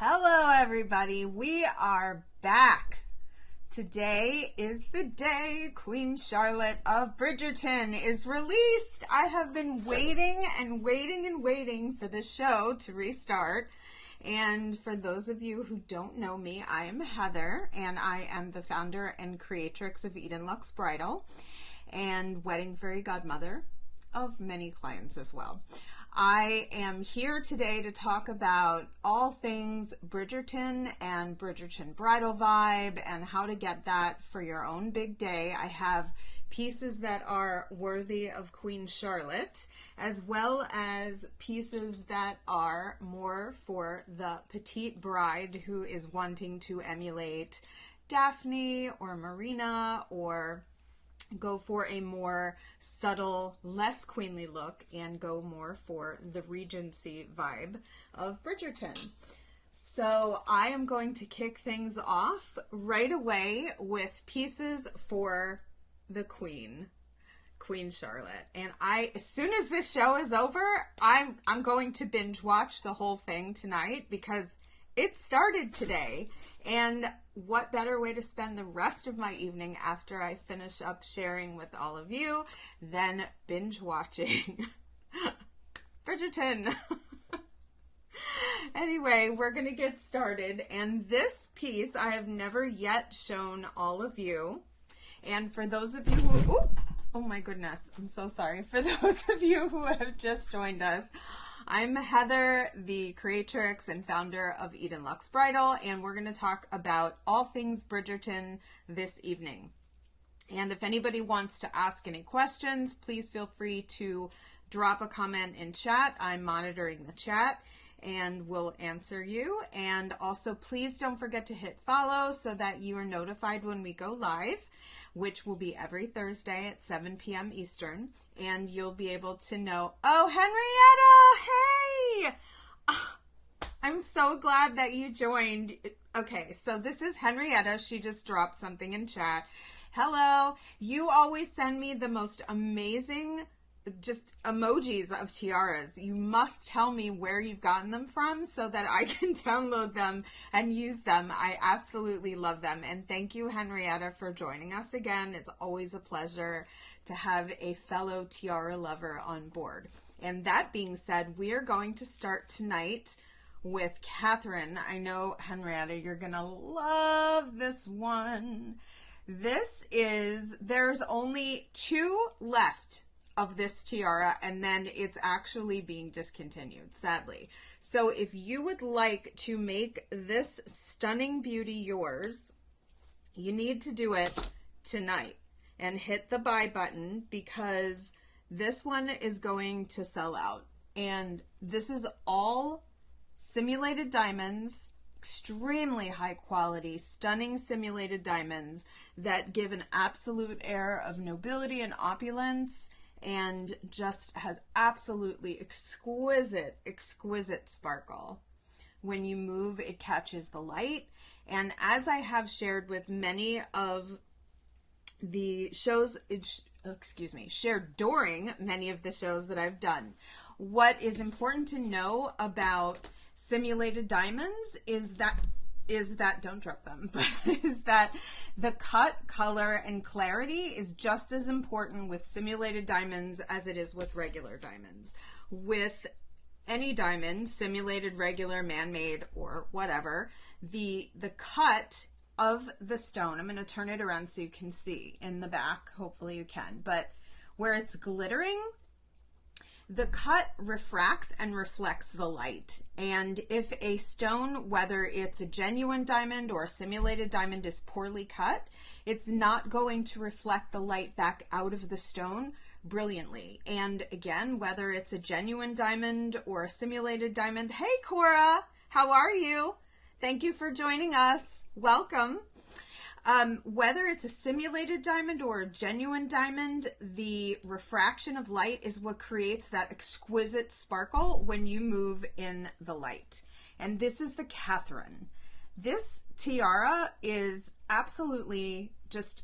Hello everybody, we are back. Today is the day Queen Charlotte of Bridgerton is released. I have been waiting and waiting and waiting for this show to restart. And for those of you who don't know me, I am Heather and I am the founder and creatrix of Eden Luxe Bridal and wedding fairy godmother of many clients as well. I am here today to talk about all things Bridgerton and Bridgerton bridal vibe and how to get that for your own big day. I have pieces that are worthy of Queen Charlotte, as well as pieces that are more for the petite bride who is wanting to emulate Daphne or Marina or go for a more subtle, less queenly look and go more for the Regency vibe of Bridgerton. So I am going to kick things off right away with pieces for the Queen Charlotte. And as soon as this show is over, I'm going to binge watch the whole thing tonight because it started today. And what better way to spend the rest of my evening after I finish up sharing with all of you than binge watching Bridgerton. Anyway, we're going to get started. And this piece I have never yet shown all of you. And for those of you who, oh my goodness, I'm so sorry. For those of you who have just joined us, I'm Heather, the creatrix and founder of Eden Luxe Bridal, and we're going to talk about all things Bridgerton this evening. And if anybody wants to ask any questions, please feel free to drop a comment in chat. I'm monitoring the chat and will answer you. And also, please don't forget to hit follow so that you are notified when we go live, which will be every Thursday at 7 p.m. Eastern. And you'll be able to know, oh, Henrietta, hey! Oh, I'm so glad that you joined. Okay, so this is Henrietta. She just dropped something in chat. Hello. You always send me the most amazing just emojis of tiaras. You must tell me where you've gotten them from so that I can download them and use them. I absolutely love them. And thank you, Henrietta, for joining us again. It's always a pleasure to have a fellow tiara lover on board. And that being said, we are going to start tonight with Catherine. I know, Henrietta, you're going to love this one. There's only 2 left of this tiara, and then it's actually being discontinued, sadly. So if you would like to make this stunning beauty yours, you need to do it tonight and hit the buy button because this one is going to sell out. And this is all simulated diamonds, extremely high quality, stunning simulated diamonds that give an absolute air of nobility and opulence and just has absolutely exquisite sparkle. When you move, it catches the light. And as I have shared with many of the shows, shared during many of the shows that I've done, what is important to know about simulated diamonds is that don't drop them, but is that the cut, color, and clarity is just as important with simulated diamonds as it is with regular diamonds. With any diamond, simulated, regular, man-made, or whatever, the cut of the stone, I'm going to turn it around so you can see in the back, hopefully you can, but where it's glittering, the cut refracts and reflects the light. And if a stone, whether it's a genuine diamond or a simulated diamond, is poorly cut, it's not going to reflect the light back out of the stone brilliantly. And again, whether it's a genuine diamond or a simulated diamond, hey Cora, how are you? Thank you for joining us. Welcome. Whether it's a simulated diamond or a genuine diamond, the refraction of light is what creates that exquisite sparkle when you move in the light. And this is the Catherine. This tiara is absolutely just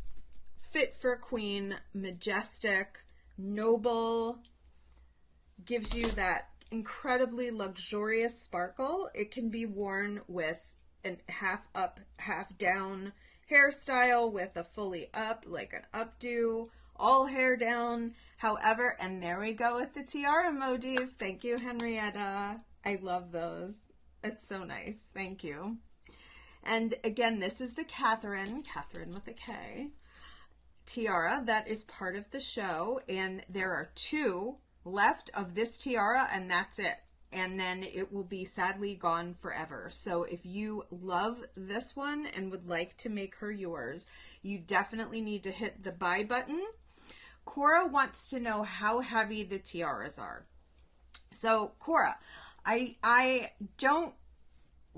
fit for a queen, majestic, noble, gives you that incredibly luxurious sparkle. It can be worn with a half up, half down hairstyle, with a fully up, like an updo, all hair down. However, and there we go with the tiara emojis. Thank you, Henrietta. I love those. It's so nice. Thank you. And again, this is the Catherine with a K, tiara that is part of the show. And there are 2 left of this tiara, and that's it. And then it will be sadly gone forever. So if you love this one and would like to make her yours, you definitely need to hit the buy button. Cora wants to know how heavy the tiaras are. So Cora, I don't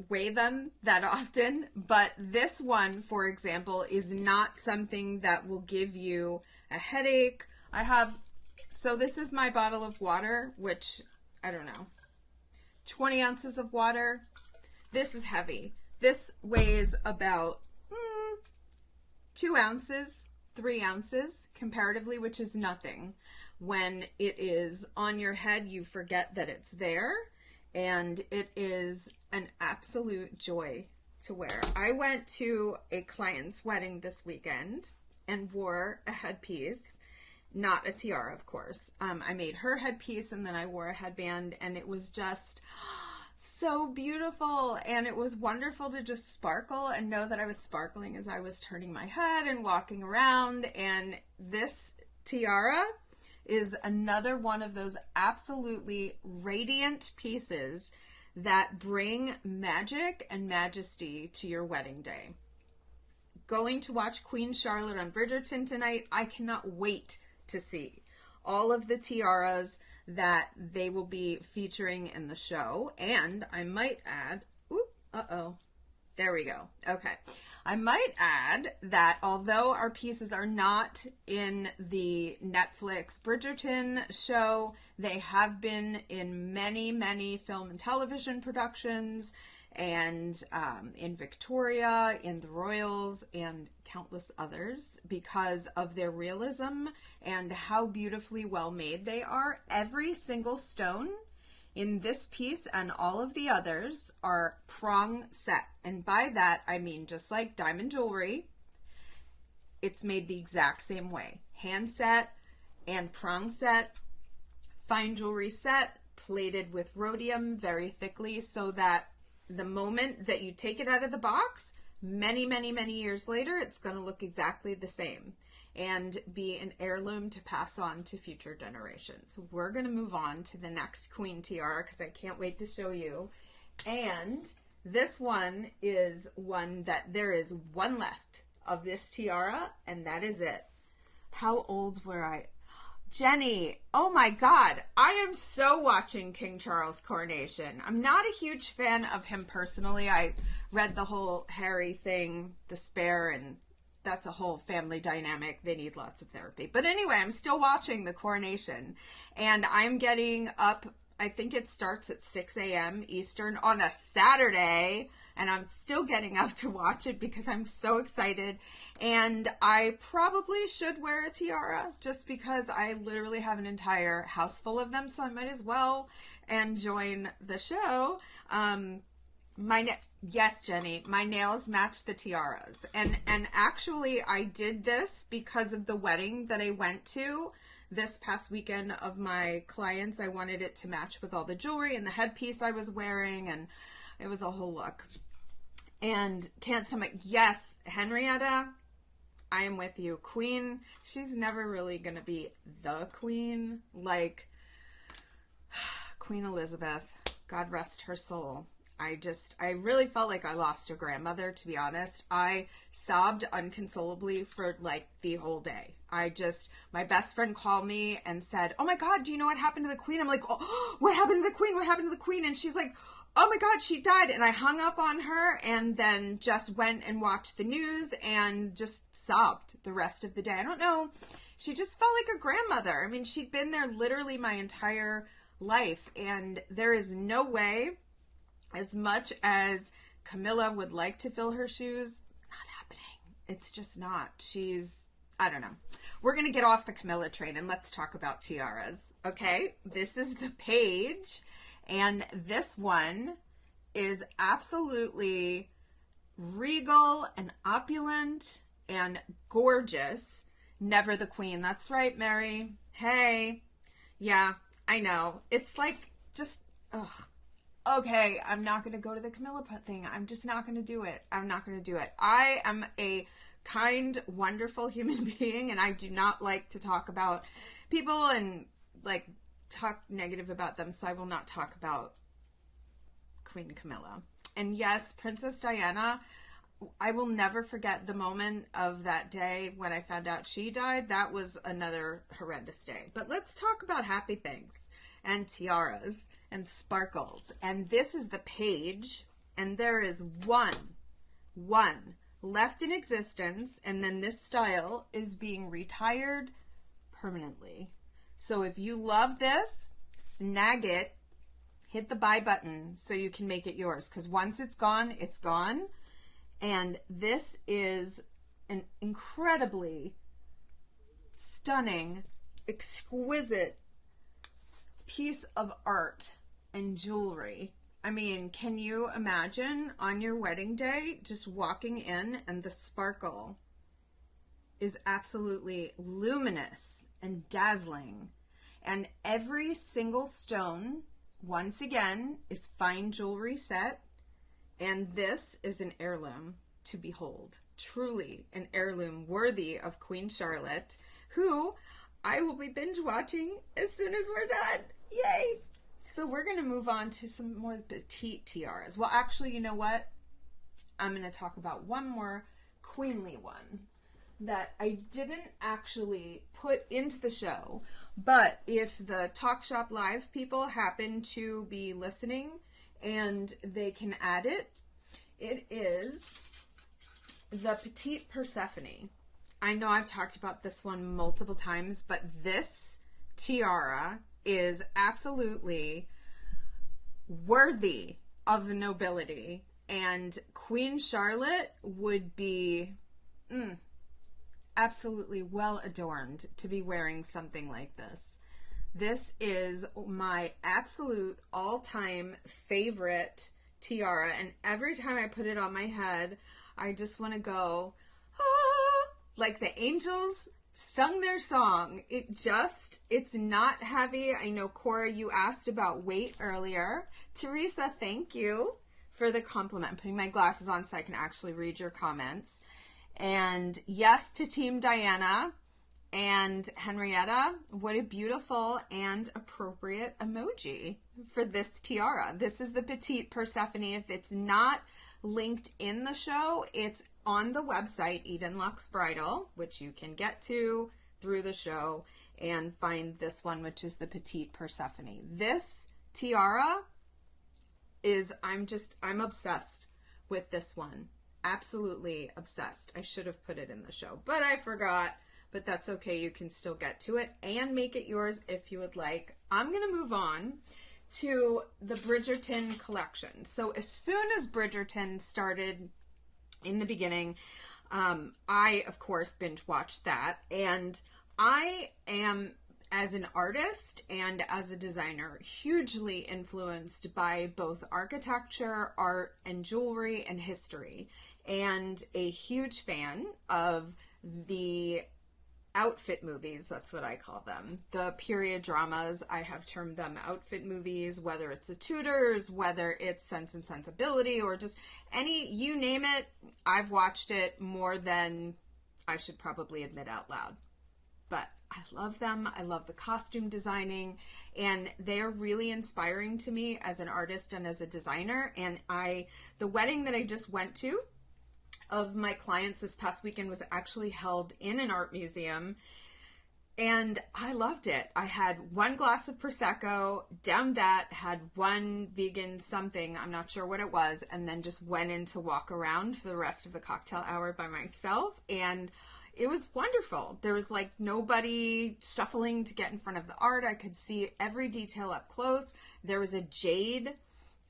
weigh them that often, but this one, for example, is not something that will give you a headache. So this is my bottle of water, which, I don't know, 20 ounces of water. This is heavy. This weighs about 2 ounces, 3 ounces comparatively, which is nothing. When it is on your head, you forget that it's there, and it is an absolute joy to wear. I went to a client's wedding this weekend and wore a headpiece, not a tiara, of course. I made her headpiece, and then I wore a headband, and it was just so beautiful. And it was wonderful to just sparkle and know that I was sparkling as I was turning my head and walking around. And this tiara is another one of those absolutely radiant pieces that bring magic and majesty to your wedding day. Going to watch Queen Charlotte on Bridgerton tonight. I cannot wait to see all of the tiaras that they will be featuring in the show. And I might add, there we go. Okay. I might add that although our pieces are not in the Netflix Bridgerton show, they have been in many, many film and television productions, and in Victoria, in the Royals, and countless others, because of their realism and how beautifully well made they are. Every single stone in this piece and all of the others are prong set. And by that, I mean just like diamond jewelry, it's made the exact same way. Hand set and prong set, fine jewelry set, plated with rhodium very thickly, so that the moment that you take it out of the box, many, many, many years later, it's going to look exactly the same and be an heirloom to pass on to future generations. We're going to move on to the next Queen tiara because I can't wait to show you. And this one is one that there is one left of this tiara, and that is it. How old were I? Jenny, oh my God, I am so watching King Charles' coronation. I'm not a huge fan of him personally. I read the whole Harry thing, The Spare, and that's a whole family dynamic. They need lots of therapy. But anyway, I'm still watching the coronation, and I'm getting up, I think it starts at 6 a.m. Eastern on a Saturday, and I'm still getting up to watch it because I'm so excited. And I probably should wear a tiara just because I literally have an entire house full of them, so I might as well and join the show. Yes, Jenny, my nails match the tiaras. And actually I did this because of the wedding that I went to this past weekend of my clients. I wanted it to match with all the jewelry and the headpiece I was wearing, and it was a whole look. And can't stomach, yes, Henrietta, I am with you. Queen, she's never really going to be the queen like Queen Elizabeth. God rest her soul. I really felt like I lost a grandmother, to be honest. I sobbed unconsolably for like the whole day. My best friend called me and said, oh my God, do you know what happened to the queen? I'm like, oh, what happened to the queen? What happened to the queen? And she's like, oh my God, she died. And I hung up on her and then just went and watched the news and just sobbed the rest of the day. I don't know. She just felt like a grandmother. I mean, she'd been there literally my entire life, and there is no way, as much as Camilla would like to fill her shoes, not happening. It's just not. I don't know. We're going to get off the Camilla train and let's talk about tiaras. Okay. This is the page. And this one is absolutely regal and opulent and gorgeous. Never the queen. That's right, Mary. Hey. Yeah, I know. It's like just, ugh. Okay, I'm not going to go to the Camilla thing. I'm just not going to do it. I'm not going to do it. I am a kind, wonderful human being, and I do not like to talk about people and like talk negative about them, so I will not talk about Queen Camilla. And yes, Princess Diana, I will never forget the moment of that day when I found out she died. That was another horrendous day. But let's talk about happy things and tiaras and sparkles. And this is the page, and there is one left in existence, and then this style is being retired permanently. So if you love this, snag it, hit the buy button so you can make it yours, because once it's gone, it's gone. And this is an incredibly stunning, exquisite piece of art and jewelry. I mean, can you imagine on your wedding day just walking in and the sparkle is absolutely luminous and dazzling. And every single stone, once again, is fine jewelry set. And this is an heirloom to behold. Truly an heirloom worthy of Queen Charlotte, who I will be binge watching as soon as we're done. Yay! So we're going to move on to some more petite tiaras. Well, actually, you know what? I'm going to talk about one more queenly one that I didn't actually put into the show. But if the Talk Shop Live people happen to be listening and they can add it, it is the Petite Persephone. I know I've talked about this one multiple times, but this tiara is absolutely worthy of nobility, and Queen Charlotte would be absolutely well adorned to be wearing something like this. This is my absolute all-time favorite tiara, and every time I put it on my head, I just want to go, ah, like the angels sung their song. It's not heavy. I know, Cora, you asked about weight earlier. Teresa, thank you for the compliment. I'm putting my glasses on so I can actually read your comments. And yes to Team Diana and Henrietta. What a beautiful and appropriate emoji for this tiara. This is the Petite Persephone. If it's not linked in the show, it's on the website Eden Luxe Bridal, which you can get to through the show and find this one, which is the Petite Persephone. This tiara is, I'm obsessed with this one. Absolutely obsessed. I should have put it in the show, but I forgot. But that's okay. You can still get to it and make it yours if you would like. I'm going to move on to the Bridgerton collection. So as soon as Bridgerton started in the beginning, I, of course, binge watched that. And I am, as an artist and as a designer, hugely influenced by both architecture, art, and jewelry and history. And a huge fan of the outfit movies, that's what I call them. The period dramas, I have termed them outfit movies, whether it's the Tudors, whether it's Sense and Sensibility, or just any, you name it, I've watched it more than I should probably admit out loud. But I love them. I love the costume designing, and they are really inspiring to me as an artist and as a designer. And the wedding that I just went to of my clients this past weekend was actually held in an art museum, and I loved it. I had one glass of Prosecco, down that, had one vegan something, I'm not sure what it was, and then just went in to walk around for the rest of the cocktail hour by myself, and it was wonderful. There was like nobody shuffling to get in front of the art. I could see every detail up close. There was a jade,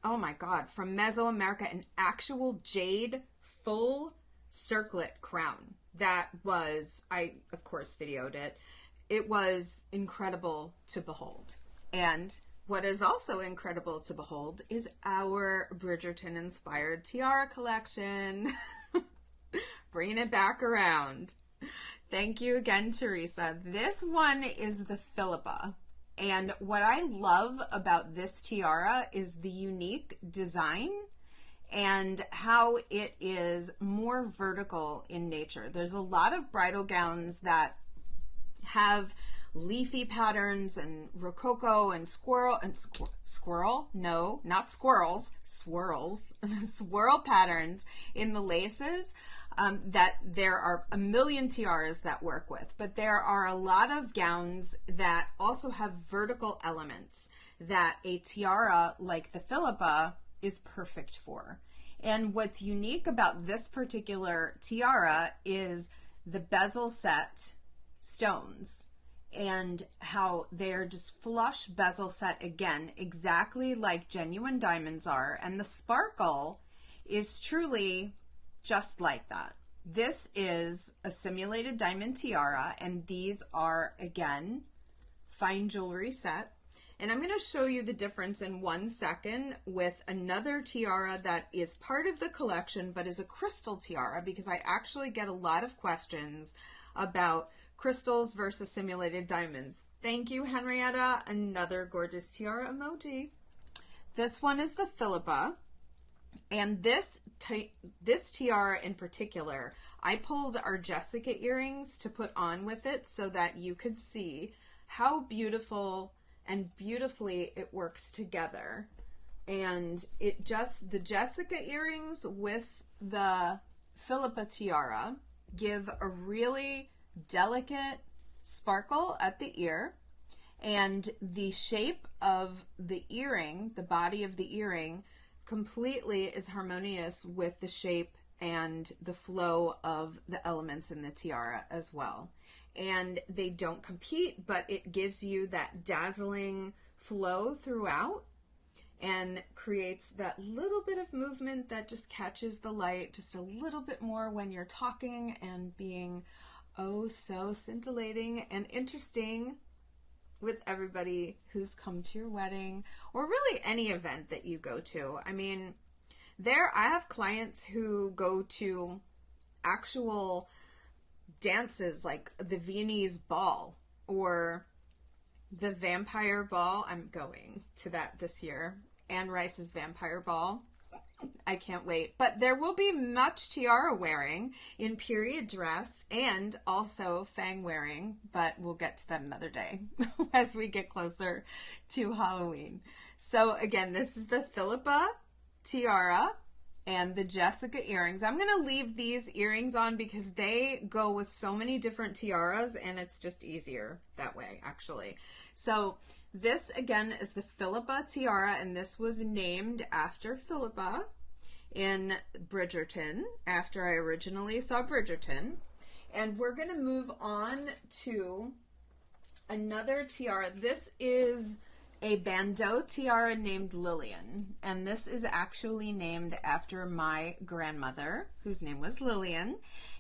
oh my God, from Mesoamerica, an actual jade full circlet crown. That was, I of course videoed it. It was incredible to behold. And what is also incredible to behold is our Bridgerton inspired tiara collection. Bringing it back around. Thank you again, Teresa. This one is the Philippa. And what I love about this tiara is the unique design and how it is more vertical in nature. There's a lot of bridal gowns that have leafy patterns and rococo and squirrel, no, not squirrels, swirls, swirl patterns in the laces. That there are a million tiaras that work with, but there are a lot of gowns that also have vertical elements that a tiara like the Philippa is perfect for. And what's unique about this particular tiara is the bezel set stones and how they're just flush bezel set again, exactly like genuine diamonds are, and the sparkle is truly just like that. This is a simulated diamond tiara, and these are, again, fine jewelry set. And I'm going to show you the difference in 1 second with another tiara that is part of the collection, but is a crystal tiara, because I actually get a lot of questions about crystals versus simulated diamonds. Thank you, Henrietta. Another gorgeous tiara emoji. This one is the Philippa. And this tiara in particular, I pulled our Jessica earrings to put on with it so that you could see how beautiful and beautifully it works together. And it just, the Jessica earrings with the Philippa tiara give a really delicate sparkle at the ear. And the shape of the earring, the body of the earring, completely is harmonious with the shape and the flow of the elements in the tiara as well. And they don't compete, but it gives you that dazzling flow throughout and creates that little bit of movement that just catches the light just a little bit more when you're talking and being oh so scintillating and interesting with everybody who's come to your wedding or really any event that you go to. I mean, I have clients who go to actual dances like the Viennese Ball or the Vampire Ball. I'm going to that this year. Anne Rice's Vampire Ball. I can't wait. But there will be much tiara wearing in period dress and also fang wearing, but we'll get to that another day as we get closer to Halloween. So again, this is the Philippa tiara and the Jessica earrings. I'm going to leave these earrings on because they go with so many different tiaras and it's just easier that way, actually. So this again is the Philippa tiara, and this was named after Philippa in Bridgerton, after I originally saw Bridgerton. And we're going to move on to another tiara. This is a bandeau tiara named Lillian, and this is actually named after my grandmother, whose name was Lillian.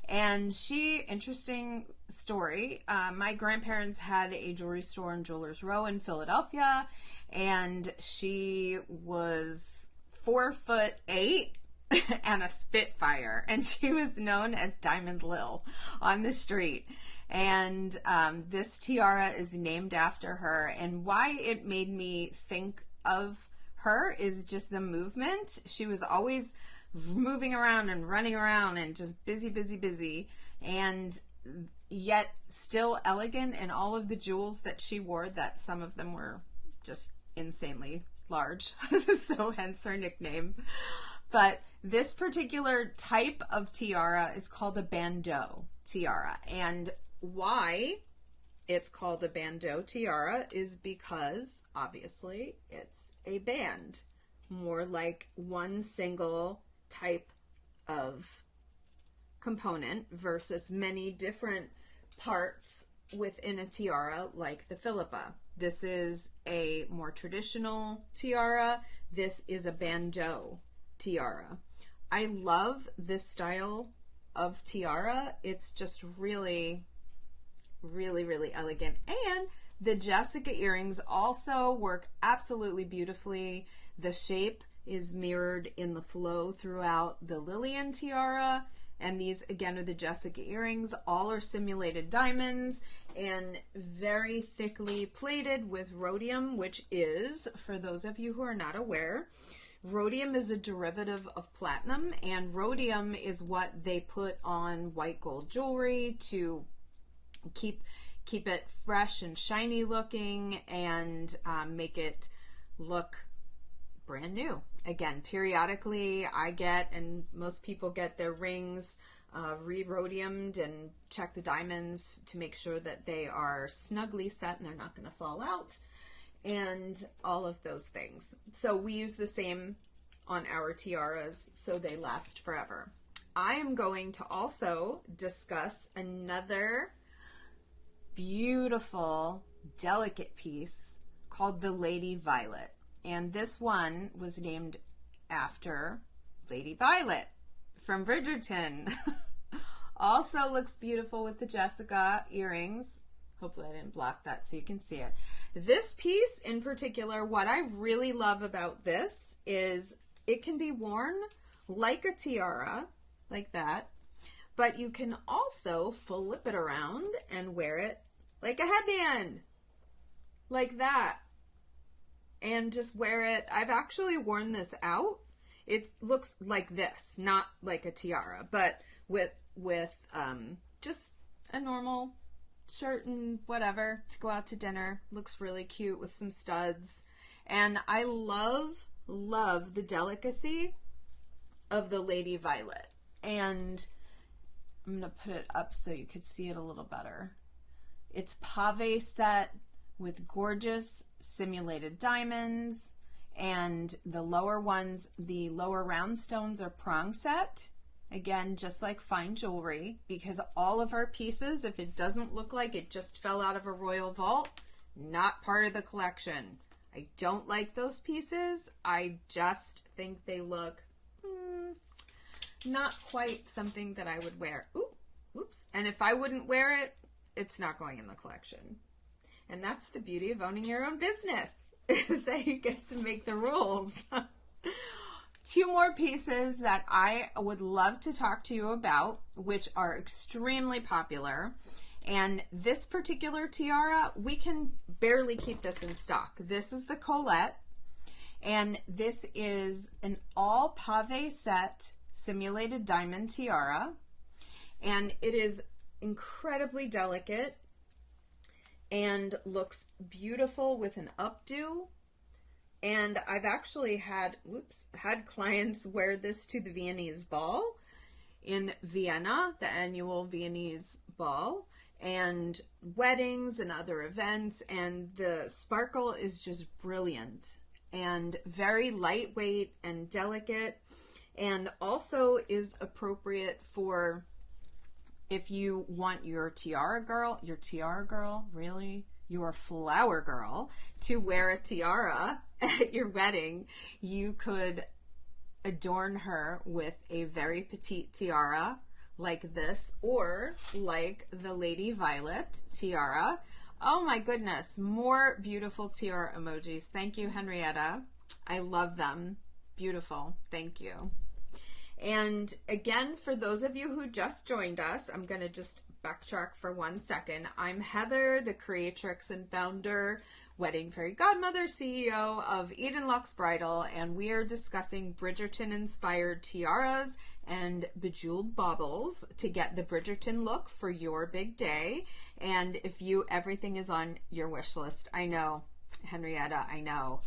And interesting story, my grandparents had a jewelry store in Jewelers Row in Philadelphia, and she was 4'8" and a Spitfire, and she was known as Diamond Lil on the street. And this tiara is named after her, and why it made me think of her is just the movement. She was always moving around and running around and just busy, and yet still elegant in all of the jewels that she wore, that some of them were just insanely large, so hence her nickname. But this particular type of tiara is called a bandeau tiara, and why it's called a bandeau tiara is because obviously it's a band, more like one single type of component versus many different parts within a tiara like the Philippa. This is a more traditional tiara. This is a bandeau tiara. I love this style of tiara. It's just really elegant, and The Jessica earrings also work absolutely beautifully. The shape is mirrored in the flow throughout the Lillian tiara. And these, again, are the Jessica earrings. All are simulated diamonds and very thickly plated with rhodium, which is, for those of you who are not aware, rhodium is a derivative of platinum, and rhodium is what they put on white gold jewelry to keep it fresh and shiny looking and make it look brand new. Again, periodically I get, and most people get, their rings re-rhodiumed and check the diamonds to make sure that they are snugly set and they're not going to fall out, and all of those things. So we use the same on our tiaras so they last forever. I am going to also discuss another beautiful, delicate piece called the Lady Violet. And this one was named after Lady Violet from Bridgerton. Also looks beautiful with the Jessica earrings. Hopefully I didn't block that so you can see it. This piece in particular, what I really love about this is it can be worn like a tiara, like that, but you can also flip it around and wear it like a headband, like that. And just wear it. I've actually worn this out. It looks like this, not like a tiara, but with just a normal shirt and whatever to go out to dinner. Looks really cute with some studs. And I love the delicacy of the Lady Violet. And I'm going to put it up so you could see it a little better. It's pave set with gorgeous simulated diamonds, and the lower ones, the lower round stones, are prong set. Again, just like fine jewelry, because all of our pieces, if it doesn't look like it just fell out of a royal vault, not part of the collection. I don't like those pieces. I just think they look not quite something that I would wear. Oops. And if I wouldn't wear it, it's not going in the collection. And that's the beauty of owning your own business, is that you get to make the rules. Two more pieces that I would love to talk to you about, which are extremely popular. And this particular tiara, we can barely keep this in stock. This is the Colette, and this is an all pave set simulated diamond tiara. And it is incredibly delicate and looks beautiful with an updo. And I've actually had clients wear this to the Viennese ball in Vienna, the annual Viennese ball, and weddings and other events. And the sparkle is just brilliant and very lightweight and delicate, and also is appropriate for if you want your tiara girl, really? Your flower girl, to wear a tiara at your wedding. You could adorn her with a very petite tiara like this, or like the Lady Violet tiara. Oh my goodness, more beautiful tiara emojis. Thank you, Henrietta. I love them. Beautiful. Thank you. And again, for those of you who just joined us, I'm going to just backtrack for 1 second. I'm Heather, the creatrix and founder, wedding fairy godmother, CEO of Eden Luxe Bridal, and we are discussing Bridgerton-inspired tiaras and bejeweled baubles to get the Bridgerton look for your big day. And if everything is on your wish list. I know, Henrietta, I know.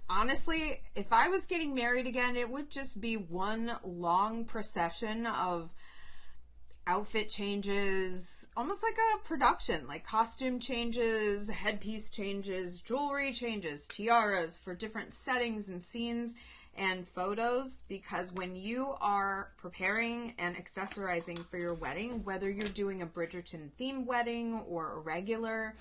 Honestly, if I was getting married again, it would just be one long procession of outfit changes, almost like a production, like costume changes, headpiece changes, jewelry changes, tiaras for different settings and scenes and photos. Because when you are preparing and accessorizing for your wedding, whether you're doing a Bridgerton themed wedding or a regular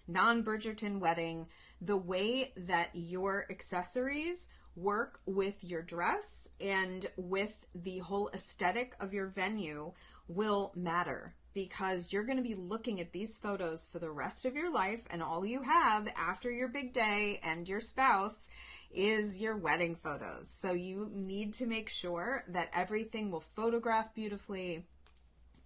non-Bridgerton wedding, the way that your accessories work with your dress and with the whole aesthetic of your venue will matter, because you're going to be looking at these photos for the rest of your life, and all you have after your big day and your spouse is your wedding photos. So you need to make sure that everything will photograph beautifully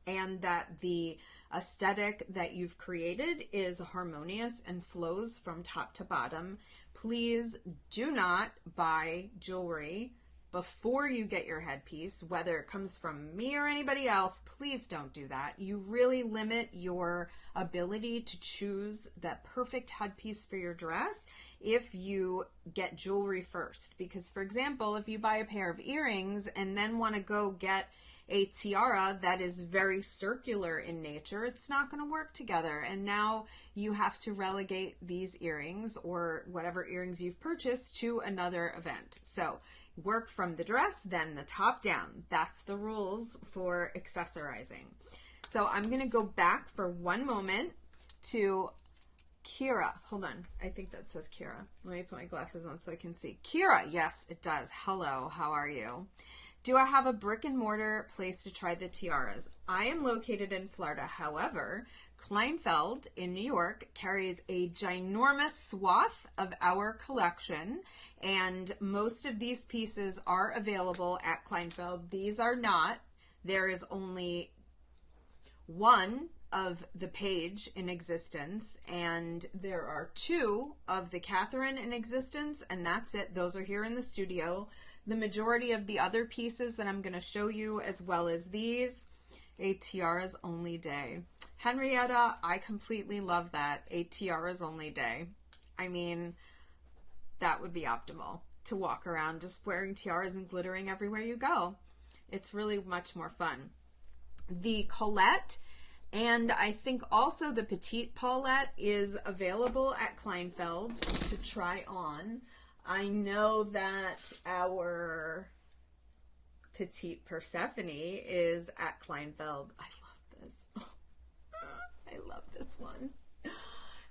and that the aesthetic that you've created is harmonious and flows from top to bottom. Please do not buy jewelry before you get your headpiece, whether it comes from me or anybody else. Please don't do that. You really limit your ability to choose that perfect headpiece for your dress if you get jewelry first. Because, for example, if you buy a pair of earrings and then want to go get a tiara that is very circular in nature, it's not going to work together. And now you have to relegate these earrings or whatever earrings you've purchased to another event. So work from the dress, then the top down. That's the rules for accessorizing. So I'm going to go back for one moment to Kira. Hold on. I think that says Kira. Let me put my glasses on so I can see. Kira. Yes, it does. Hello. How are you? Do I have a brick and mortar place to try the tiaras? I am located in Florida. However, Kleinfeld in New York carries a ginormous swath of our collection, and most of these pieces are available at Kleinfeld. These are not. There is only one of the Page in existence, and there are two of the Catherine in existence, and that's it. Those are here in the studio. The majority of the other pieces that I'm going to show you, as well as these, a tiaras only day. Henrietta, I completely love that. A tiaras only day. I mean, that would be optimal, to walk around just wearing tiaras and glittering everywhere you go. It's really much more fun. The Colette, and I think also the Petite Paulette, is available at Kleinfeld to try on. I know that our Petite Persephone is at Kleinfeld. I love this. I love this one.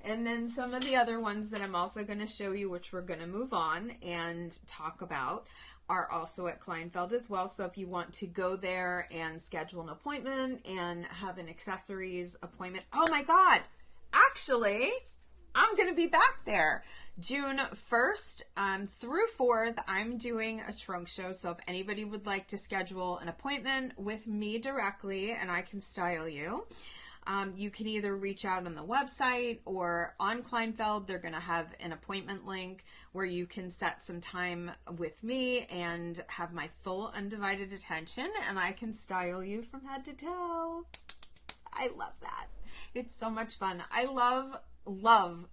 And then some of the other ones that I'm also going to show you, which we're going to move on and talk about, are also at Kleinfeld as well. So if you want to go there and schedule an appointment and have an accessories appointment. Oh my God, actually, I'm going to be back there. June 1st through 4th, I'm doing a trunk show. So if anybody would like to schedule an appointment with me directly and I can style you, you can either reach out on the website or on Kleinfeld. They're going to have an appointment link where you can set some time with me and have my full undivided attention, and I can style you from head to toe. I love that. It's so much fun. I love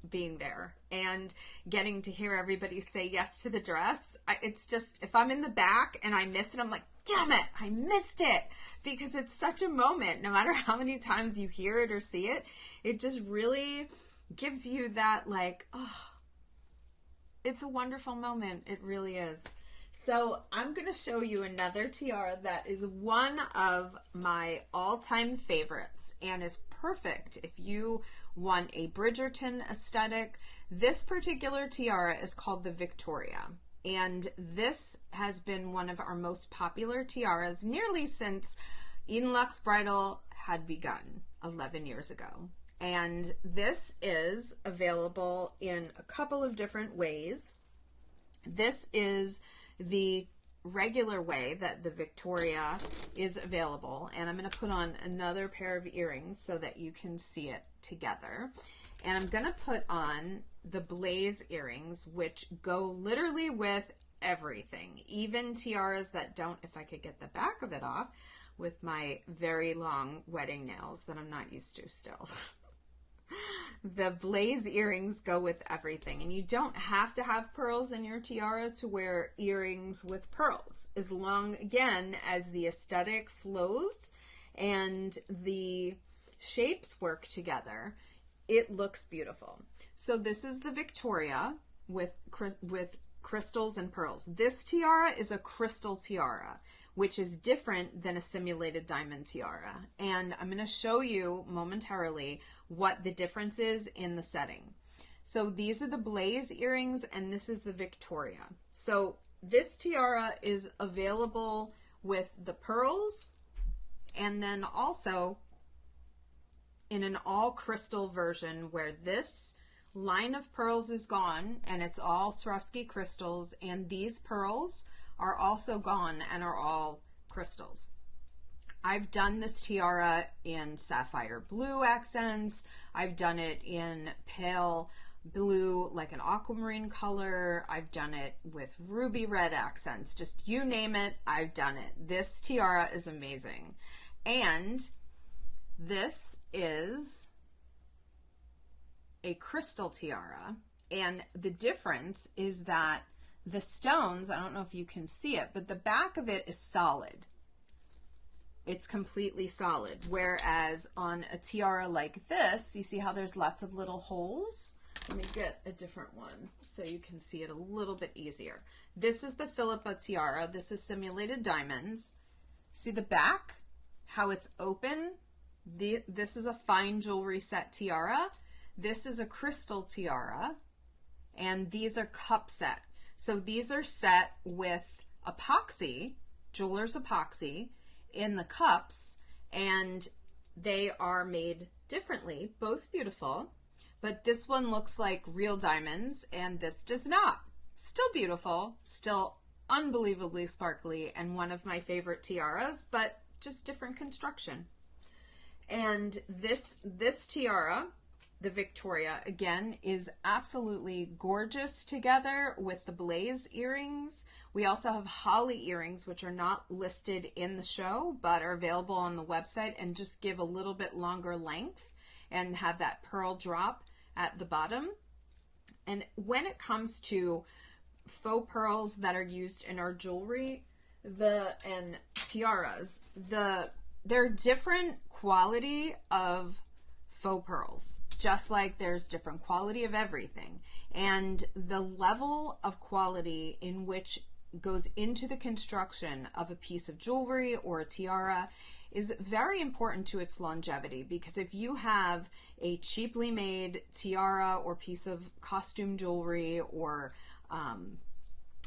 being there and getting to hear everybody say yes to the dress. It's just, if I'm in the back and I miss it, I'm like, damn it, I missed it, because it's such a moment. No matter how many times you hear it or see it, it just really gives you that, like, oh, it's a wonderful moment. It really is. So I'm going to show you another tiara that is one of my all-time favorites and is perfect if you want a Bridgerton aesthetic. This particular tiara is called the Victoria, and this has been one of our most popular tiaras nearly since Eden Luxe Bridal had begun 11 years ago. And this is available in a couple of different ways. This is the regular way that the Victoria is available, and I'm going to put on another pair of earrings so that you can see it together. And I'm going to put on the Blaze earrings, which go literally with everything, even tiaras that don't, if I could get the back of it off with my very long wedding nails that I'm not used to still. The Blaze earrings go with everything, and you don't have to have pearls in your tiara to wear earrings with pearls, as long, again, as the aesthetic flows and the shapes work together. It looks beautiful. So this is the Victoria with crystals and pearls. This tiara is a crystal tiara, which is different than a simulated diamond tiara. And I'm going to show you momentarily what the difference is in the setting. So these are the Blaze earrings, and this is the Victoria. So this tiara is available with the pearls, and then also in an all crystal version where this line of pearls is gone and it's all Swarovski crystals, and these pearls are also gone and are all crystals. I've done this tiara in sapphire blue accents. I've done it in pale blue, like an aquamarine color. I've done it with ruby red accents. Just you name it, I've done it. This tiara is amazing. And this is a crystal tiara. And the difference is that the stones, I don't know if you can see it, but the back of it is solid. It's completely solid. Whereas on a tiara like this, you see how there's lots of little holes? Let me get a different one so you can see it a little bit easier. This is the Philippa tiara. This is simulated diamonds. See the back? How it's open? This is a fine jewelry set tiara. This is a crystal tiara. And these are cup set. So these are set with epoxy, jeweler's epoxy, in the cups, and they are made differently, both beautiful, but this one looks like real diamonds and this does not. Still beautiful, still unbelievably sparkly, and one of my favorite tiaras, but just different construction. And this tiara, the Victoria, again, is absolutely gorgeous together with the blaze earrings. We also have holly earrings, which are not listed in the show, but are available on the website and just give a little bit longer length and have that pearl drop at the bottom. And when it comes to faux pearls that are used in our jewelry and tiaras, there are different quality of faux pearls, just like there's different quality of everything. And the level of quality in which goes into the construction of a piece of jewelry or a tiara is very important to its longevity, because if you have a cheaply made tiara or piece of costume jewelry or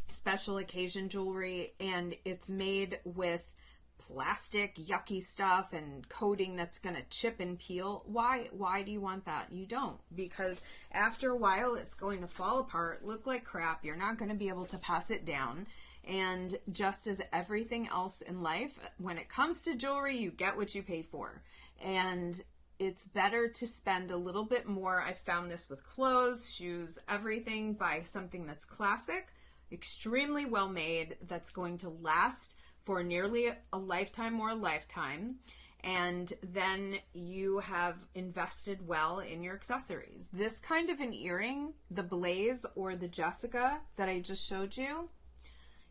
special occasion jewelry and it's made with plastic yucky stuff and coating that's going to chip and peel, why do you want that? You don't, because after a while it's going to fall apart, look like crap, you're not going to be able to pass it down. And just as everything else in life, when it comes to jewelry, you get what you pay for, and it's better to spend a little bit more. I found this with clothes, shoes, everything, buy something that's classic, extremely well made, that's going to last for nearly a lifetime or a lifetime, and then you have invested well in your accessories. This kind of an earring, the Blaze or the Jessica that I just showed you,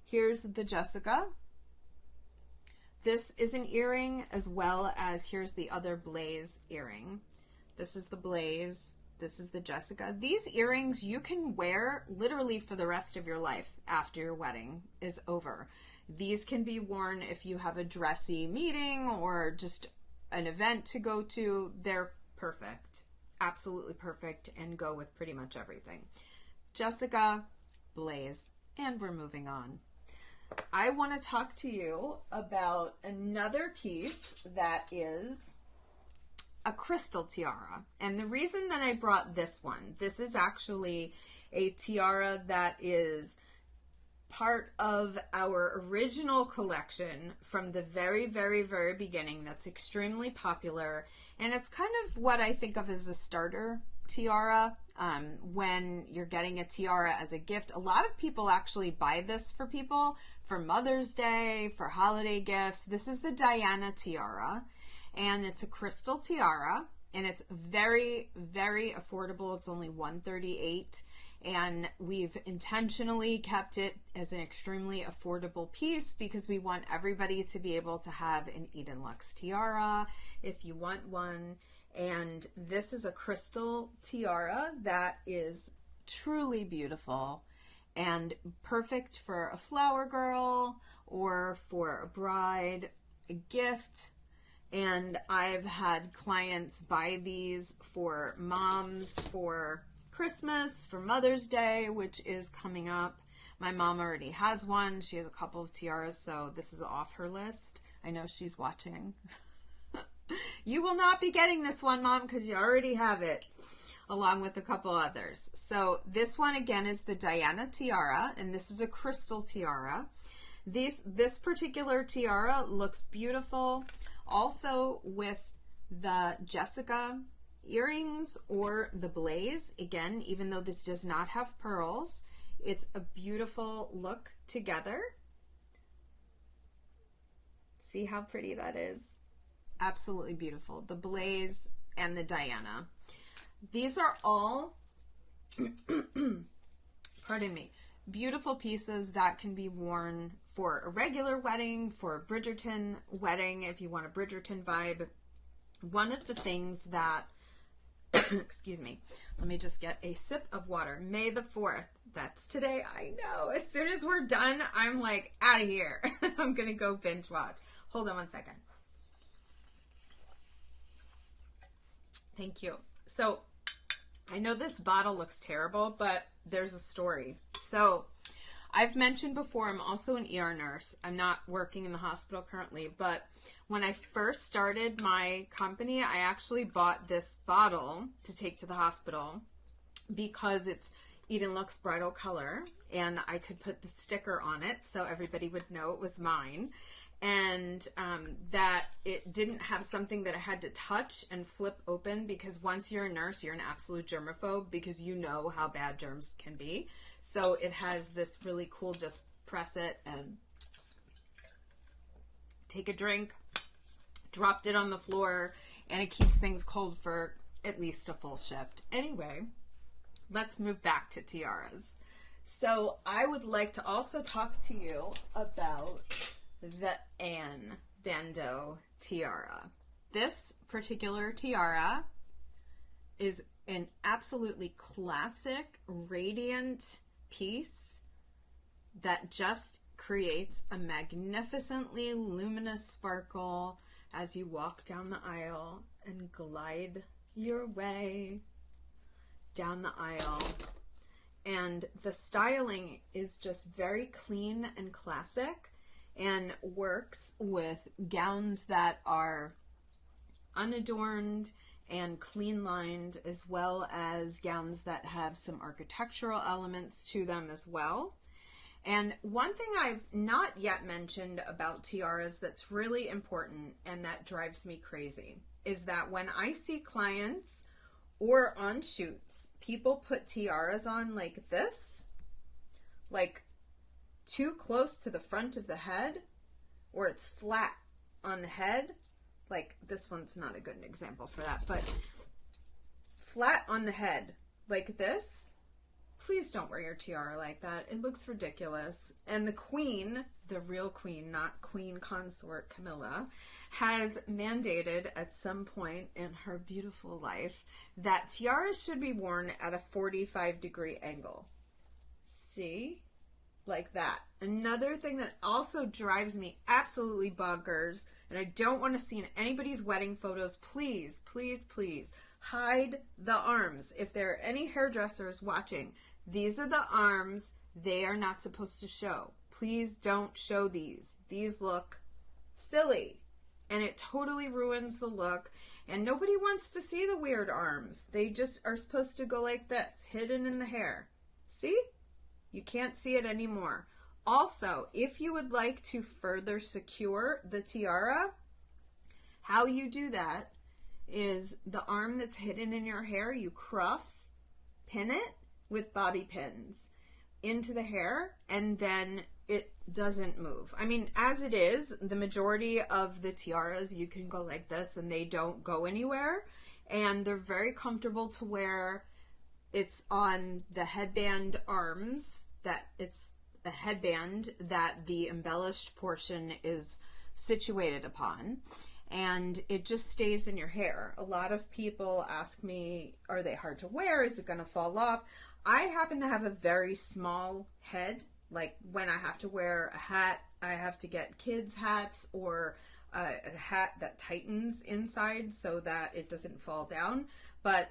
here's the Jessica. This is an earring, as well as here's the other Blaze earring. This is the Blaze, this is the Jessica. These earrings you can wear literally for the rest of your life after your wedding is over. These can be worn if you have a dressy meeting or just an event to go to. They're perfect, absolutely perfect, and go with pretty much everything. Jessica, Blaze, and we're moving on. I want to talk to you about another piece that is a crystal tiara. And the reason that I brought this one, this is actually a tiara that is part of our original collection from the very, very, very beginning, that's extremely popular. And it's kind of what I think of as a starter tiara. When you're getting a tiara as a gift, a lot of people actually buy this for people for Mother's Day, for holiday gifts. This is the Diana tiara, and it's a crystal tiara, and it's very, very affordable. It's only $138, and we've intentionally kept it as an extremely affordable piece because we want everybody to be able to have an Eden Luxe tiara if you want one. And this is a crystal tiara that is truly beautiful and perfect for a flower girl or for a bride, a gift. And I've had clients buy these for moms for Christmas, for Mother's Day, which is coming up. My mom already has one. She has a couple of tiaras, so this is off her list. I know she's watching. You will not be getting this one, Mom, because you already have it, along with a couple others. So this one, again, is the Diana tiara, and this is a crystal tiara. This particular tiara looks beautiful. Also with the Jessica earrings or the blaze. Again, even though this does not have pearls, it's a beautiful look together. See how pretty that is? Absolutely beautiful. The blaze and the Diana. These are all, pardon me, beautiful pieces that can be worn for a regular wedding, for a Bridgerton wedding, if you want a Bridgerton vibe. One of the things that, excuse me, let me just get a sip of water. May the 4th, that's today, I know. As soon as we're done, I'm like, out of here. I'm going to go binge watch. Hold on one second. Thank you. So, I know this bottle looks terrible, but there's a story. So, I've mentioned before, I'm also an ER nurse. I'm not working in the hospital currently, but when I first started my company, I actually bought this bottle to take to the hospital because it's Eden Looks Bridal color, and I could put the sticker on it so everybody would know it was mine. And that it didn't have something that I had to touch and flip open, because once you're a nurse, you're an absolute germaphobe because you know how bad germs can be. So it has this really cool, just press it and take a drink, dropped it on the floor, and it keeps things cold for at least a full shift. Anyway, let's move back to tiaras. So I would like to also talk to you about the Anne Bandeau tiara. This particular tiara is an absolutely classic, radiant piece that just creates a magnificently luminous sparkle as you walk down the aisle and glide your way down the aisle. And the styling is just very clean and classic, and works with gowns that are unadorned and clean lined, as well as gowns that have some architectural elements to them as well. And one thing I've not yet mentioned about tiaras that's really important and that drives me crazy is that when I see clients or on shoots, people put tiaras on like this, like too close to the front of the head, or it's flat on the head. Like this one's not a good example for that, but flat on the head like this. Please don't wear your tiara like that. It looks ridiculous. And the queen, the real queen, not Queen Consort Camilla, has mandated at some point in her beautiful life that tiaras should be worn at a 45-degree angle. See? Like that. Another thing that also drives me absolutely bonkers, and I don't want to see in anybody's wedding photos, please, please, please, hide the arms. If there are any hairdressers watching, these are the arms they are not supposed to show. Please don't show these. These look silly, and it totally ruins the look, and nobody wants to see the weird arms. They just are supposed to go like this, hidden in the hair. See? You can't see it anymore. Also, if you would like to further secure the tiara, how you do that is the arm that's hidden in your hair, you cross pin it with bobby pins into the hair, and then it doesn't move. I mean, as it is, the majority of the tiaras, you can go like this and they don't go anywhere, and they're very comfortable to wear. It's on the headband arms, that it's a headband that the embellished portion is situated upon, and it just stays in your hair. A lot of people ask me, are they hard to wear? Is it going to fall off? I happen to have a very small head. Like when I have to wear a hat, I have to get kids' hats or a hat that tightens inside so that it doesn't fall down. But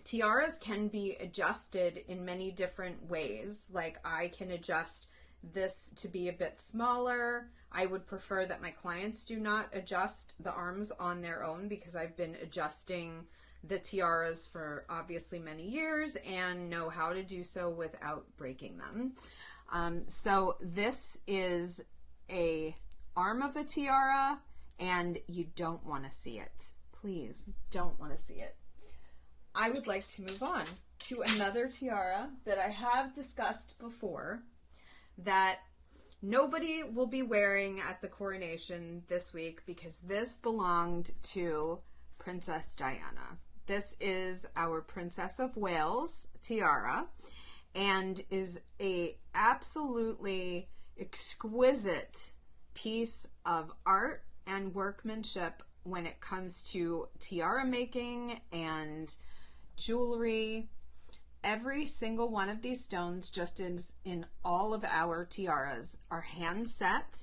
tiaras can be adjusted in many different ways. Like I can adjust this to be a bit smaller. I would prefer that my clients do not adjust the arms on their own because I've been adjusting the tiaras for obviously many years and know how to do so without breaking them. So this is a arm of a tiara, and you don't want to see it. Please don't want to see it. I would like to move on to another tiara that I have discussed before that nobody will be wearing at the coronation this week because this belonged to Princess Diana. This is our Princess of Wales tiara and is a absolutely exquisite piece of art and workmanship when it comes to tiara making and jewelry. Every single one of these stones, just as in all of our tiaras, are hand set.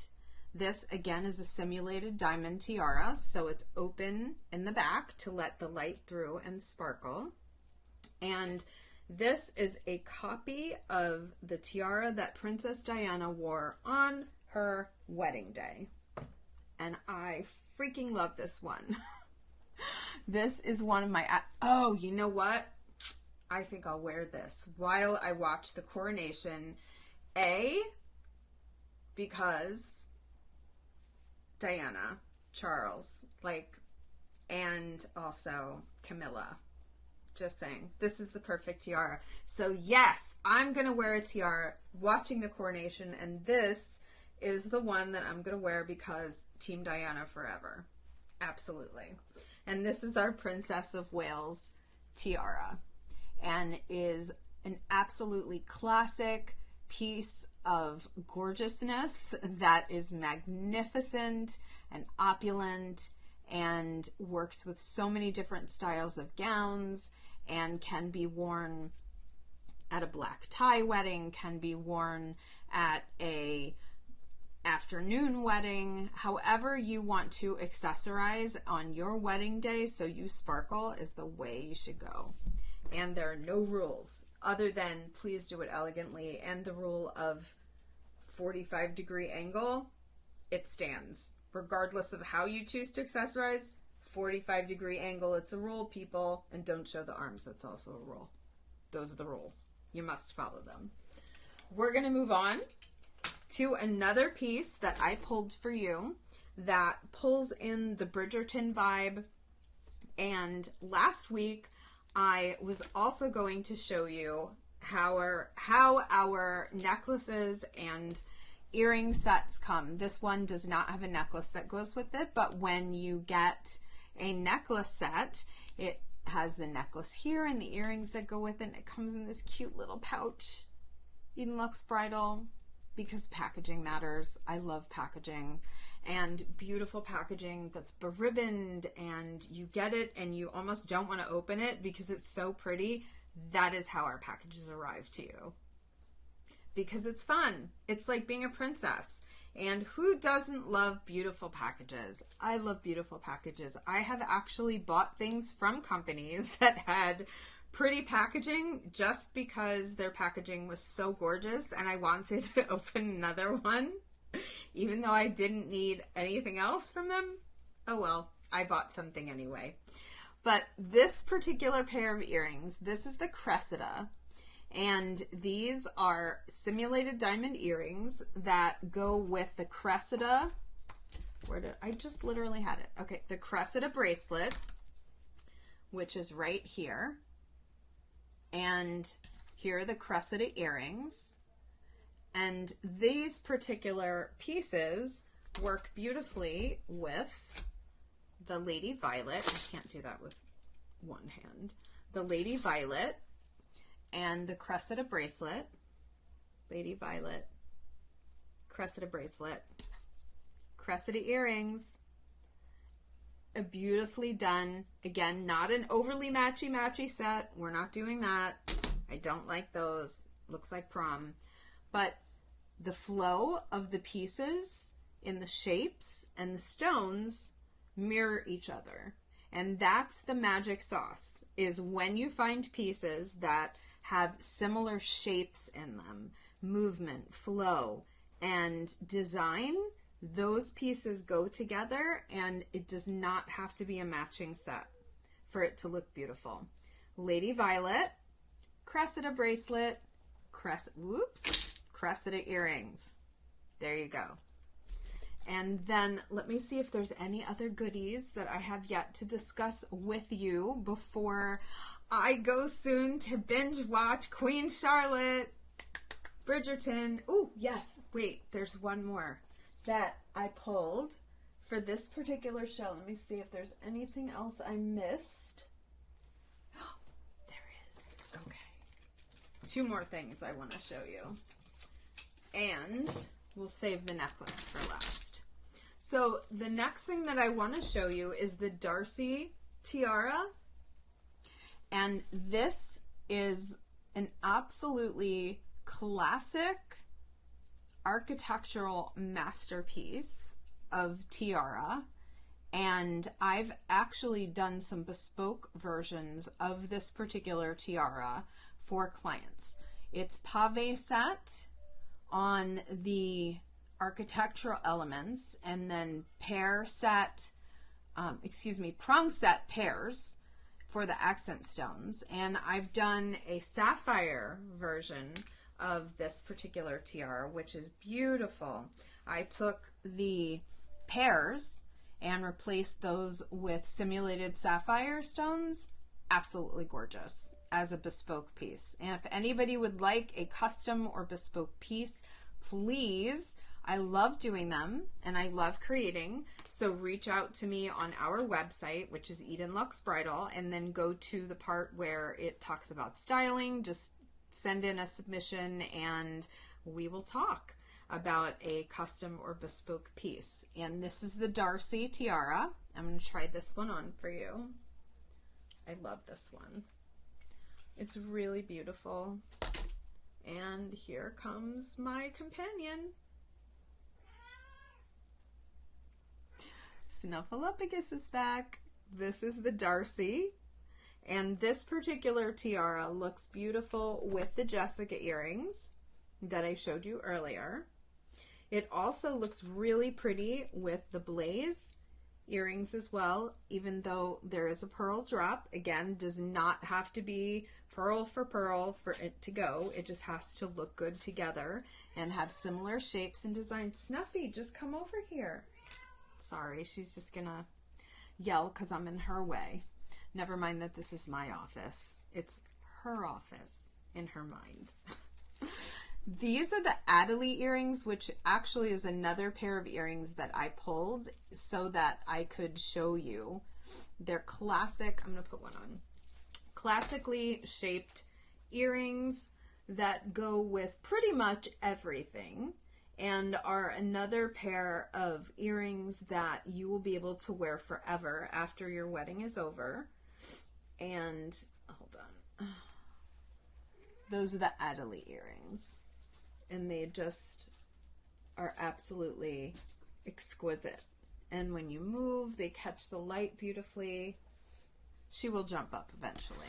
This again is a simulated diamond tiara, so it's open in the back to let the light through and sparkle. And this is a copy of the tiara that Princess Diana wore on her wedding day. And I freaking love this one. This is one of my, oh, you know what? I think I'll wear this while I watch the coronation. Because Diana, Charles, and also Camilla. Just saying, this is the perfect tiara. So yes, I'm going to wear a tiara watching the coronation, and this is the one that I'm going to wear because Team Diana forever. Absolutely. And this is our Princess of Wales tiara, and is an absolutely classic piece of gorgeousness that is magnificent and opulent and works with so many different styles of gowns and can be worn at a black tie wedding, can be worn at a afternoon wedding. However you want to accessorize on your wedding day so you sparkle is the way you should go. And there are no rules other than please do it elegantly, and the rule of 45-degree angle, it stands. Regardless of how you choose to accessorize, 45-degree angle, it's a rule, people, and don't show the arms, that's also a rule. Those are the rules. You must follow them. We're going to move on to another piece that I pulled for you that pulls in the Bridgerton vibe. And last week, I was also going to show you how our necklaces and earring sets come. This one does not have a necklace that goes with it, but when you get a necklace set, it has the necklace here and the earrings that go with it. And it comes in this cute little pouch. Eden Luxe Bridal, because packaging matters. I love packaging, and beautiful packaging that's beribboned, and you get it and you almost don't want to open it because it's so pretty. That is how our packages arrive to you, because it's fun. It's like being a princess. And who doesn't love beautiful packages? I love beautiful packages. I have actually bought things from companies that had pretty packaging just because their packaging was so gorgeous and I wanted to open another one. Even though I didn't need anything else from them, oh well, I bought something anyway. But this particular pair of earrings, this is the Cressida, and these are simulated diamond earrings that go with the Cressida. I just literally had it. Okay, the Cressida bracelet, which is right here. And here are the Cressida earrings. And these particular pieces work beautifully with the Lady Violet. I can't do that with one hand. The Lady Violet and the Cressida bracelet. Lady Violet, Cressida bracelet, Cressida earrings. A beautifully done, again, not an overly matchy set. We're not doing that. I don't like those. Looks like prom. But the flow of the pieces in the shapes and the stones mirror each other. And that's the magic sauce, is when you find pieces that have similar shapes in them, movement, flow, and design, those pieces go together, and it does not have to be a matching set for it to look beautiful. Lady Violet, Cressida bracelet, Cressida earrings. There you go. And then let me see if there's any other goodies that I have yet to discuss with you before I go soon to binge watch Queen Charlotte Bridgerton. Oh, yes. Wait, there's one more that I pulled for this particular show. Let me see if there's anything else I missed. There is. Okay. Two more things I want to show you. And we'll save the necklace for last. So the next thing that I want to show you is the Darcy tiara. And this is an absolutely classic architectural masterpiece of tiara. And I've actually done some bespoke versions of this particular tiara for clients. It's pave set on the architectural elements, and then prong set pairs for the accent stones. And I've done a sapphire version of this particular tiara, which is beautiful. I took the pairs and replaced those with simulated sapphire stones. Absolutely gorgeous as a bespoke piece. And if anybody would like a custom or bespoke piece, please, I love doing them and I love creating. So reach out to me on our website, which is Eden Luxe Bridal, and then go to the part where it talks about styling. Just send in a submission and we will talk about a custom or bespoke piece. And this is the Darcy tiara. I'm going to try this one on for you. I love this one. It's really beautiful. And here comes my companion. Snuffleupagus is back. This is the Darcy. And this particular tiara looks beautiful with the Jessica earrings that I showed you earlier. It also looks really pretty with the blaze earrings as well, even though there is a pearl drop. Again, does not have to be pearl for it to go. It just has to look good together and have similar shapes and designs. Snuffy, just come over here. Sorry, she's just gonna yell because I'm in her way. Never mind that this is my office. It's her office in her mind. These are the Adelie earrings, which actually is another pair of earrings that I pulled so that I could show you. They're classic. I'm going to put one on. Classically shaped earrings that go with pretty much everything, and are another pair of earrings that you will be able to wear forever after your wedding is over. And hold on, those are the Adelie earrings, and they just are absolutely exquisite. And when you move, they catch the light beautifully. She will jump up eventually.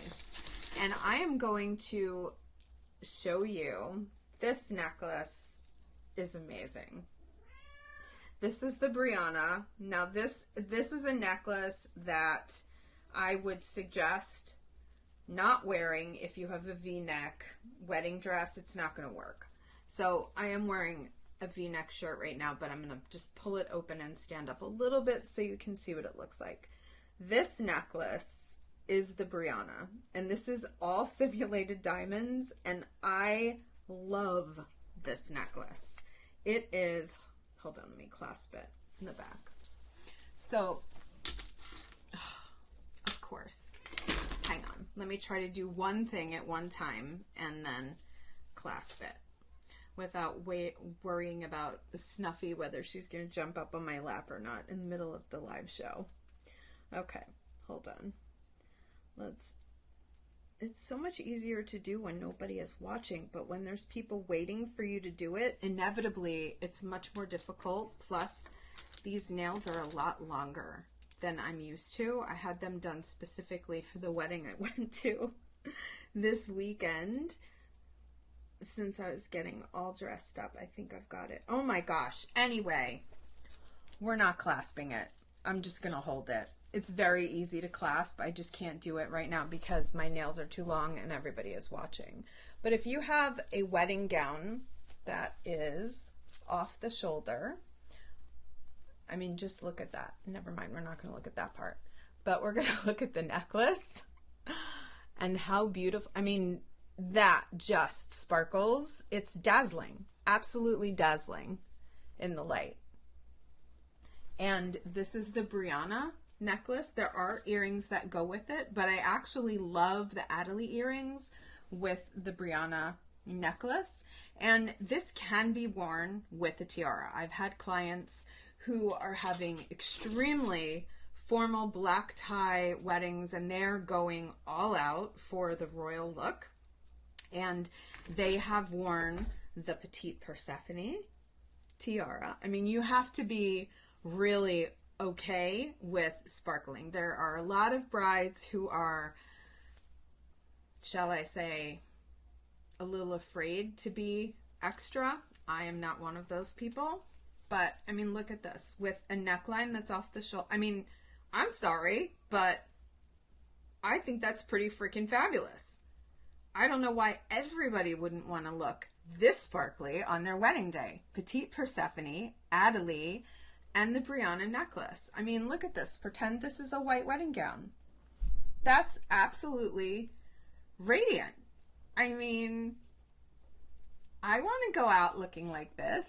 And I am going to show you this necklace. Is amazing. This is the Brianna. Now this is a necklace that I would suggest not wearing if you have a V-neck wedding dress. It's not going to work. So I am wearing a V-neck shirt right now, but I'm going to just pull it open and stand up a little bit so you can see what it looks like. This necklace is the Brianna, and this is all simulated diamonds, and I love this necklace. It is, hold on, let me clasp it in the back. So, of course, hang on. Let me try to do one thing at one time and then clasp it without worrying about Snuffy, whether she's going to jump up on my lap or not in the middle of the live show. Okay, hold on. It's so much easier to do when nobody is watching, but when there's people waiting for you to do it, inevitably it's much more difficult. Plus, these nails are a lot longer than I'm used to. I had them done specifically for the wedding I went to this weekend. Since I was getting all dressed up, I think I've got it. Oh my gosh. Anyway, we're not clasping it. I'm just going to hold it. It's very easy to clasp. I just can't do it right now because my nails are too long and everybody is watching. But if you have a wedding gown that is off the shoulder, I mean, just look at that. Never mind, we're not going to look at that part. But we're going to look at the necklace and how beautiful. I mean, that just sparkles. It's dazzling, absolutely dazzling in the light. And this is the Brianna necklace. There are earrings that go with it, but I actually love the Adelie earrings with the Brianna necklace. And this can be worn with a tiara. I've had clients who are having extremely formal black tie weddings and they're going all out for the royal look. And they have worn the Petite Persephone tiara. I mean, you have to be really okay with sparkling. There are a lot of brides who are, shall I say, a little afraid to be extra. I am not one of those people. But, I mean, look at this. With a neckline that's off the shoulder. I mean, I'm sorry, but I think that's pretty freaking fabulous. I don't know why everybody wouldn't want to look this sparkly on their wedding day. Petite Persephone, Adelie, and the Brianna necklace. I mean, look at this. Pretend this is a white wedding gown. That's absolutely radiant. I mean, I want to go out looking like this.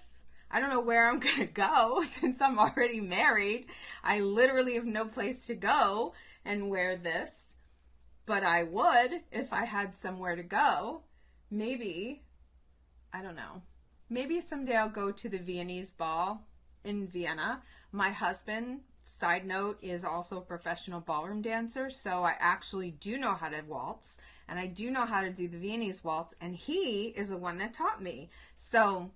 I don't know where I'm going to go since I'm already married. I literally have no place to go and wear this. But I would if I had somewhere to go. Maybe, I don't know. Maybe someday I'll go to the Viennese ball in Vienna. My husband, side note, is also a professional ballroom dancer. So I actually do know how to waltz. And I do know how to do the Viennese waltz. And he is the one that taught me. So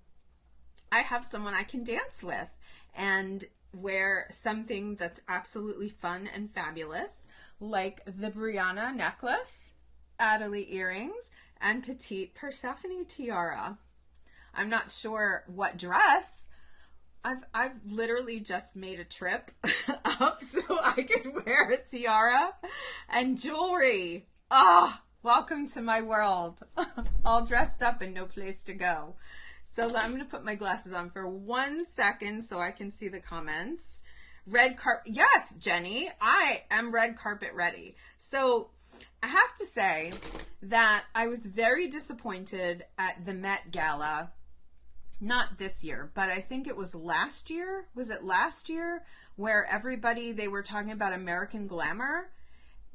I have someone I can dance with and wear something that's absolutely fun and fabulous, like the Brianna necklace, Adelie earrings, and Petite Persephone tiara. I'm not sure what dress. I've literally just made a trip up so I can wear a tiara and jewelry. Ah, welcome to my world. All dressed up and no place to go. So I'm going to put my glasses on for 1 second so I can see the comments. Red carpet. Yes, Jenny, I am red carpet ready. So I have to say that I was very disappointed at the Met Gala. Not this year, but I think it was last year. Was it last year where they were talking about American Glamour?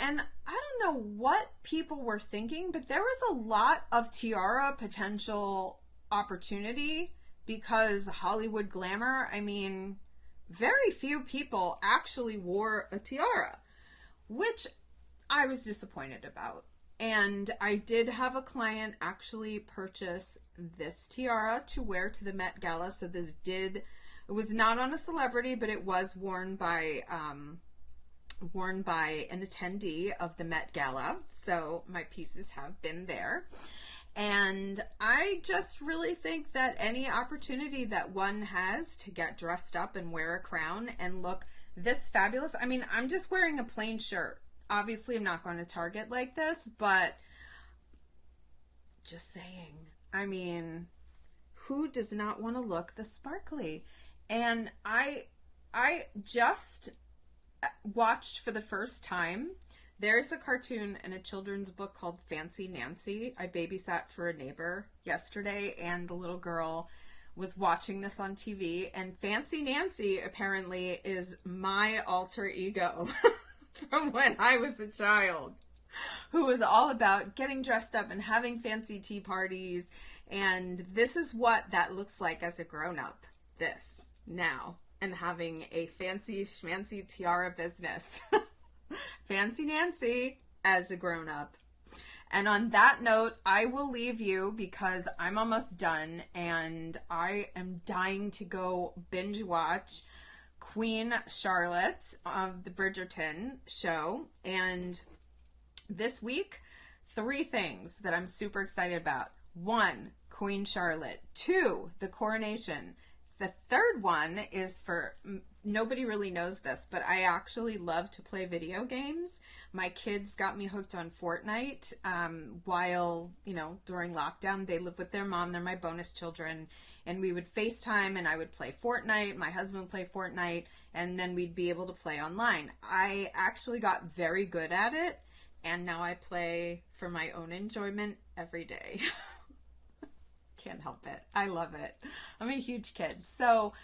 And I don't know what people were thinking, but there was a lot of tiara potential opportunity because Hollywood glamour, I mean, very few people actually wore a tiara, which I was disappointed about. And I did have a client actually purchase this tiara to wear to the Met Gala. So it was not on a celebrity, but it was worn by an attendee of the Met Gala. So my pieces have been there. And I just really think that any opportunity that one has to get dressed up and wear a crown and look this fabulous. I mean, I'm just wearing a plain shirt. Obviously, I'm not going to Target like this, but just saying. I mean, who does not want to look the sparkly? And I just watched for the first time. There's a cartoon and a children's book called Fancy Nancy. I babysat for a neighbor yesterday, and the little girl was watching this on TV. And Fancy Nancy apparently is my alter ego from when I was a child, who was all about getting dressed up and having fancy tea parties. And this is what that looks like as a grown-up, this, now, and having a fancy schmancy tiara business. Fancy Nancy as a grown-up. And on that note, I will leave you because I'm almost done and I am dying to go binge watch Queen Charlotte of the Bridgerton show. And this week, 3 things that I'm super excited about. 1, Queen Charlotte. 2, the coronation. The third one is for, nobody really knows this, but I actually love to play video games. My kids got me hooked on Fortnite while, during lockdown. They live with their mom. They're my bonus children. And we would FaceTime and I would play Fortnite. My husband would play Fortnite. And then we'd be able to play online. I actually got very good at it. And now I play for my own enjoyment every day. Can't help it. I love it. I'm a huge kid. So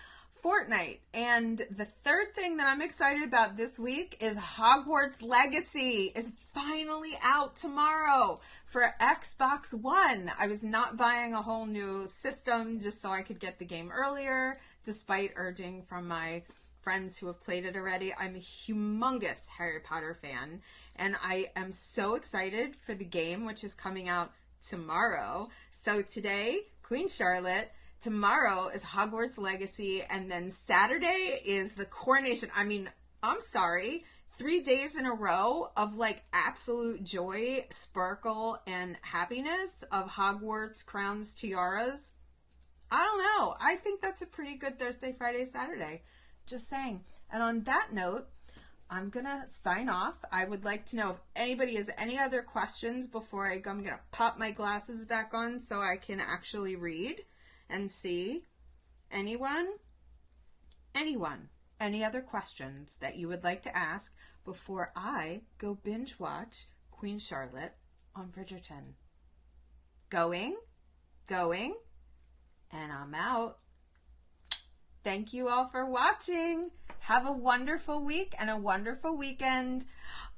Fortnite. And the third thing that I'm excited about this week is Hogwarts Legacy is finally out tomorrow for Xbox One. I was not buying a whole new system just so I could get the game earlier, despite urging from my friends who have played it already. I'm a humongous Harry Potter fan, and I am so excited for the game, which is coming out tomorrow. So today, Queen Charlotte. Tomorrow is Hogwarts Legacy, and then Saturday is the coronation. I mean, I'm sorry, 3 days in a row of like absolute joy, sparkle, and happiness of Hogwarts crowns, tiaras. I don't know. I think that's a pretty good Thursday, Friday, Saturday. Just saying. And on that note, I'm going to sign off. I would like to know if anybody has any other questions before I go. I'm going to pop my glasses back on so I can actually read and see. Anyone? Any other questions that you would like to ask before I go binge watch Queen Charlotte on Bridgerton? Going, and I'm out. Thank you all for watching. Have a wonderful week and a wonderful weekend.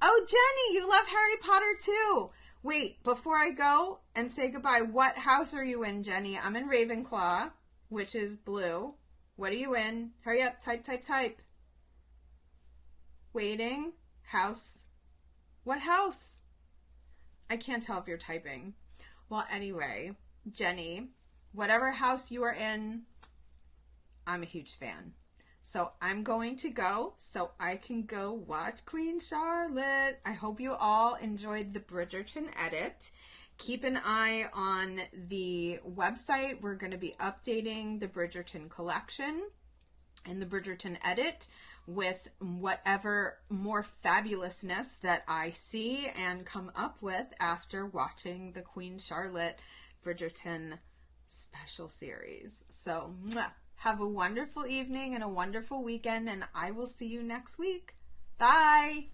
Oh, Jenny, you love Harry Potter too. Wait, before I go and say goodbye, what house are you in, Jenny? I'm in Ravenclaw, which is blue. What are you in? Hurry up, type. Waiting. House. What house? I can't tell if you're typing. Well, anyway, Jenny, whatever house you are in, I'm a huge fan. So I'm going to go so I can go watch Queen Charlotte. I hope you all enjoyed the Bridgerton edit. Keep an eye on the website. We're going to be updating the Bridgerton collection and the Bridgerton edit with whatever more fabulousness that I see and come up with after watching the Queen Charlotte Bridgerton special series. So, have a wonderful evening and a wonderful weekend, and I will see you next week. Bye!